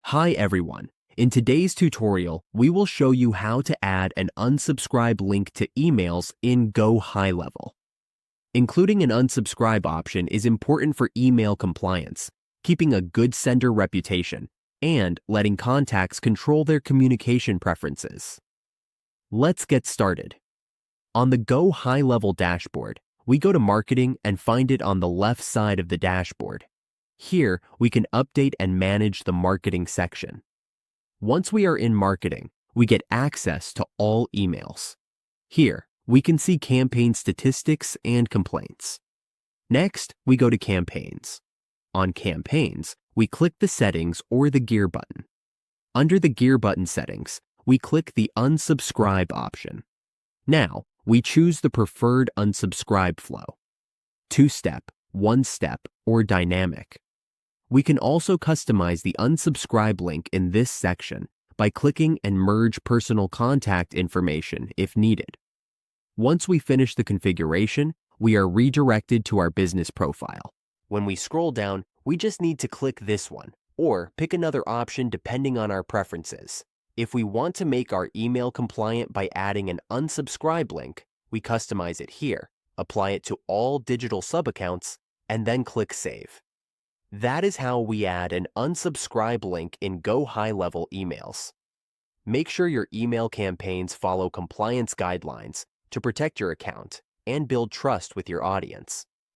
Hi everyone. In today's tutorial, we will show you how to add an unsubscribe link to emails in Gohighlevel. Including an unsubscribe option is important for email compliance, keeping a good sender reputation, and letting contacts control their communication preferences. Let's get started. On the Gohighlevel dashboard, we go to Marketing and find it on the left side of the dashboard. Here, we can update and manage the marketing section. Once we are in marketing, we get access to all emails. Here, we can see campaign statistics and complaints. Next, we go to Campaigns. On Campaigns, we click the Settings or the Gear button. Under the Gear button settings, we click the Unsubscribe option. Now, we choose the preferred unsubscribe flow: 2-step, 1-step, or dynamic. We can also customize the unsubscribe link in this section by clicking and merge personal contact information if needed. Once we finish the configuration, we are redirected to our business profile. When we scroll down, we just need to click this one or pick another option depending on our preferences. If we want to make our email compliant by adding an unsubscribe link, we customize it here, apply it to all digital sub-accounts, and then click Save. That is how we add an unsubscribe link in Gohighlevel emails. Make sure your email campaigns follow compliance guidelines to protect your account and build trust with your audience.